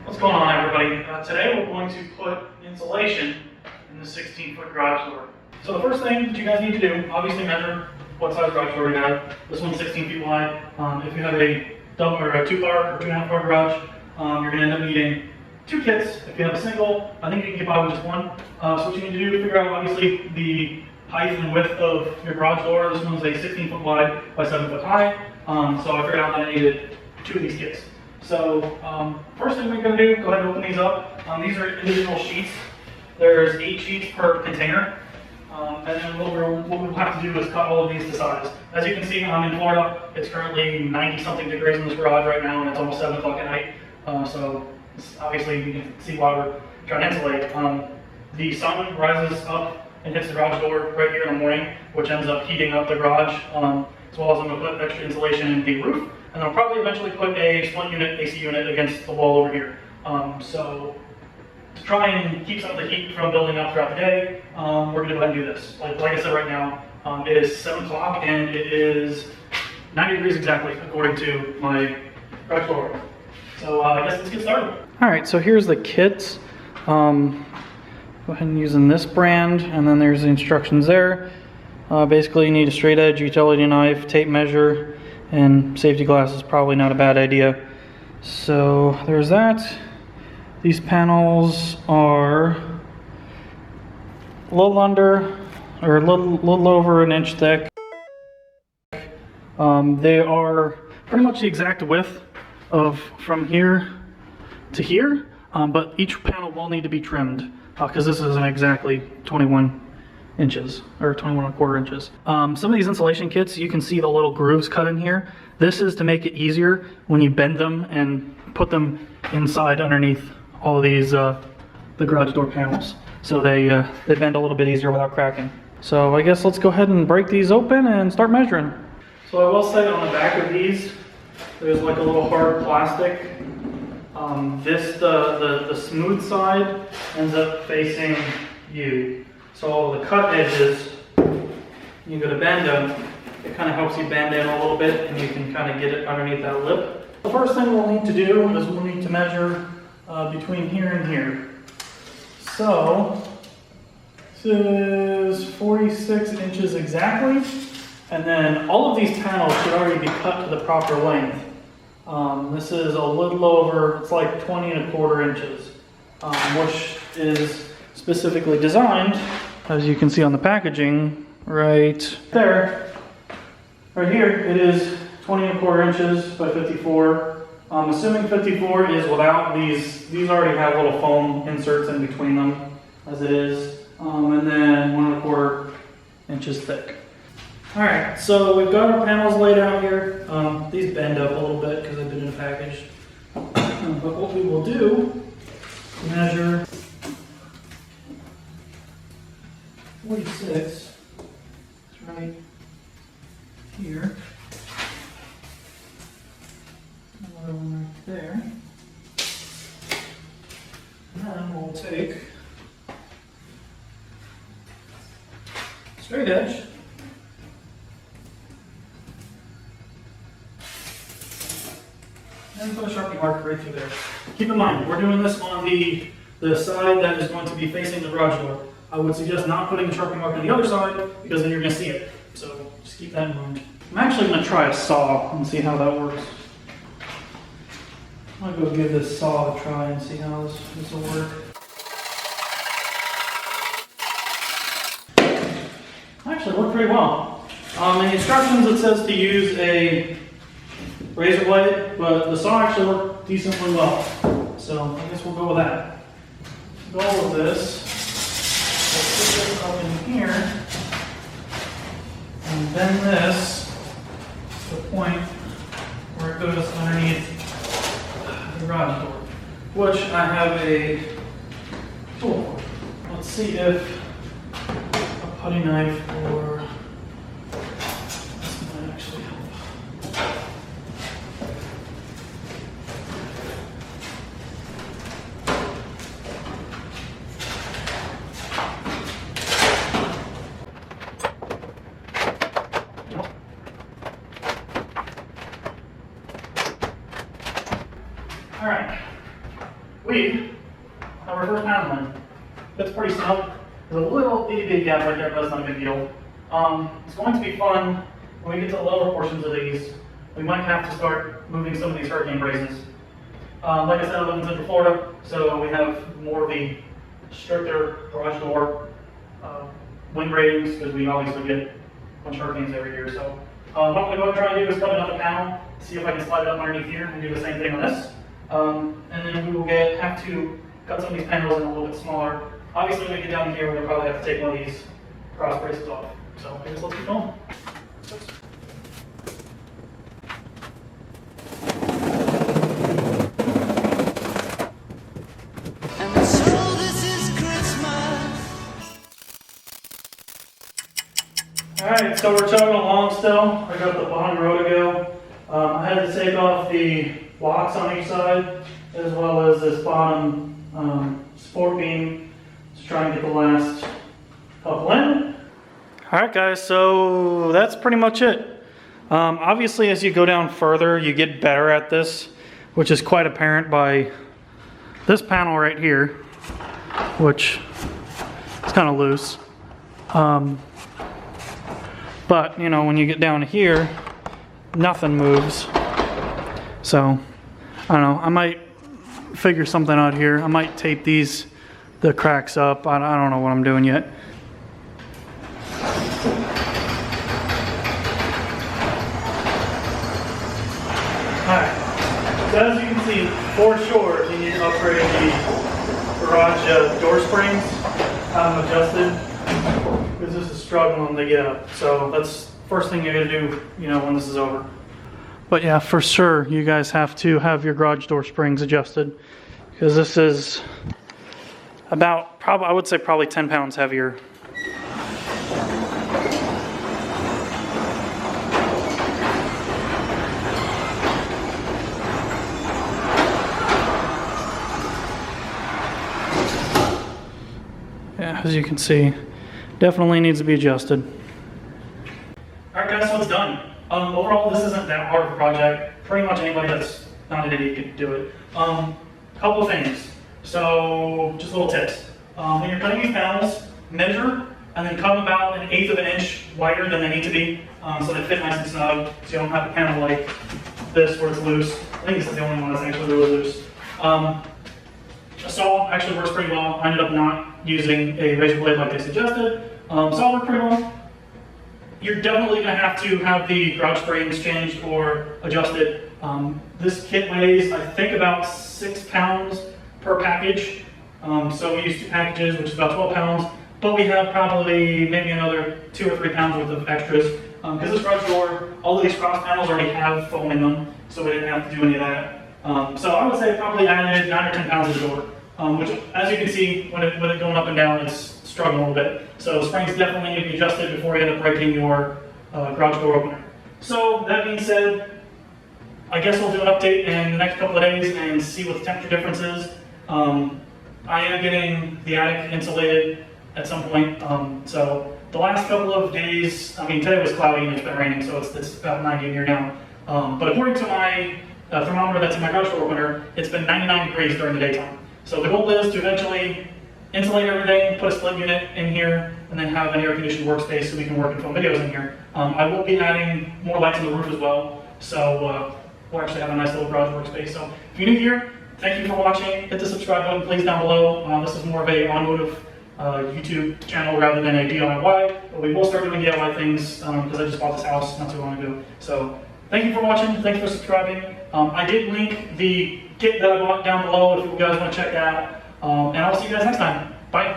What's going on, everybody? Today we're going to put insulation in the 16-foot garage door. So the first thing that you guys need to do, obviously measure what size garage door you have. This one's 16 feet wide. If you have a double or a 2-car or 2.5-car garage, you're going to end up needing 2 kits. If you have a single, I think you can get by with just one. So what you need to do is figure out obviously the height and width of your garage door. This one's a 16 foot wide by 7 foot high. So I figured out that I needed 2 of these kits. So first thing we're going to do, go ahead and open these up. These are individual sheets. There's 8 sheets per container. And then what we'll have to do is cut all of these to size. As you can see, I'm in Florida. It's currently 90-something degrees in this garage right now, and it's almost 7 o'clock at night. So obviously you can see why we're trying to insulate. The sun rises up and hits the garage door right here in the morning, which ends up heating up the garage, as well as I'm going to put extra insulation in the roof. And I'll probably eventually put a splint unit, AC unit against the wall over here. So to try and keep some of the heat from building up throughout the day, we're going to go ahead and do this. Like I said right now, it is 7 o'clock and it is 90 degrees exactly according to my garage door. So I guess let's get started. Alright, so here's the kit. Go ahead and using this brand, and then there's the instructions there. Basically you need a straight edge utility knife, tape measure, and safety glasses, probably not a bad idea. So there's that. These panels are a little under, or a little over an inch thick. They are pretty much the exact width of from here to here, but each panel will need to be trimmed because this isn't exactly 21 inches or 21.25 inches. Some of these insulation kits, you can see the little grooves cut in here. This is to make it easier when you bend them and put them inside underneath all of these the garage door panels, so they bend a little bit easier without cracking. So I guess let's go ahead and break these open and start measuring. So I will say on the back of these, there's like a little hard plastic. The smooth side ends up facing you. So all the cut edges, you go to bend them, it kind of helps you bend in a little bit and you can kind of get it underneath that lip. The first thing we'll need to do is we'll need to measure between here and here. So this is 46 inches exactly, and then all of these panels should already be cut to the proper length. This is a little over, it's like 20.25 inches, which is specifically designed, as you can see on the packaging, right there. Right here, it is 20.25 inches by 54. I'm assuming 54 is without these. These already have little foam inserts in between them, as it is, and then 1.25 inches thick. Alright, so we've got our panels laid out here. These bend up a little bit because they've been in a package. But what we will do, measure 46. It's right here. Another one right there. And then we'll take straight edge. And put a Sharpie marker right through there. Keep in mind, we're doing this on the side that is going to be facing the garage door. I would suggest not putting the Sharpie marker on the other side because then you're going to see it. So just keep that in mind. I'm actually going to try a saw and see how that works. I'm going to go give this saw a try and see how this will work. Actually worked pretty well. In the instructions it says to use a razor blade, but the saw actually worked decently well. So I guess we'll go with that. Go with this. Let's put this up in here and bend this to the point where it goes underneath the garage door, which I have a tool for. Let's see if a putty knife or this might actually help. Alright, we have our first panel in. That's pretty snug. There's a little itty gap right there, but that's not a big deal. It's going to be fun when we get to the lower portions of these. We might have to start moving some of these hurricane braces. Like I said, I live in Central Florida, so we have more of the stricter garage door wind ratings because we obviously get a bunch of hurricanes every year. So what I'm going to go and try to do is cut another panel, see if I can slide it up underneath here and do the same thing on this. And then we will have to cut some of these panels in a little bit smaller. Obviously, when we get down here, we'll probably have to take one of these cross braces off. So I guess let's keep going. Alright, so we're chugging along still. I got the bottom row to go. I had to take off the blocks on each side, as well as this bottom support beam to try and get the last couple in. Alright guys, so that's pretty much it. Obviously as you go down further, you get better at this, which is quite apparent by this panel right here, which is kind of loose. But, you know, when you get down here, nothing moves. So, I don't know, I might figure something out here. I might tape the cracks up. I don't know what I'm doing yet. Alright, so as you can see, for sure, you need to upgrade the garage door springs. Adjusted. Because this is struggling to get up. So that's first thing you're gonna do, you know, when this is over. But yeah, for sure, you guys have to have your garage door springs adjusted because this is about, I would say probably 10 pounds heavier. Yeah, as you can see, definitely needs to be adjusted. Alright guys, so it's done. Overall, this isn't that hard of a project. Pretty much anybody that's not an idiot can do it. Couple of things. So, just little tips. When you're cutting these panels, measure and then cut them about 1/8 of an inch wider than they need to be, so they fit nice and snug, so you don't have a panel like this where it's loose. I think this is the only one that's actually really loose. A saw actually works pretty well. I ended up not using a razor blade like they suggested. Saw worked pretty well. You're definitely going to have the garage springs changed or adjusted. This kit weighs, I think, about 6 pounds per package. So we use 2 packages, which is about 12 pounds. But we have probably maybe another 2 or 3 pounds worth of extras. Because this garage door, all of these cross panels already have foam in them, so we didn't have to do any of that. So I would say probably added 9 or 10 pounds to the door, which, as you can see, when it going up and down, it's struggling a little bit. So springs definitely need to be adjusted before you end up breaking your garage door opener. So that being said, I guess we'll do an update in the next couple of days and see what the temperature difference is. I am getting the attic insulated at some point. So the last couple of days, I mean, today was cloudy and it's been raining, so it's about 90 in here now. But according to my thermometer that's in my garage door opener, it's been 99 degrees during the daytime. So the goal is to eventually insulate everything, put a split unit in here, and then have an air-conditioned workspace so we can work and film videos in here. I will be adding more lights on the roof as well, so we'll actually have a nice little garage workspace. So if you're new here, thank you for watching. Hit the subscribe button, please, down below. This is more of a automotive YouTube channel rather than a DIY, but we will start doing DIY things because I just bought this house not too long ago. So thank you for watching, thank you for subscribing. I did link the kit that I bought down below if you guys want to check that out. And I'll see you guys next time. Bye.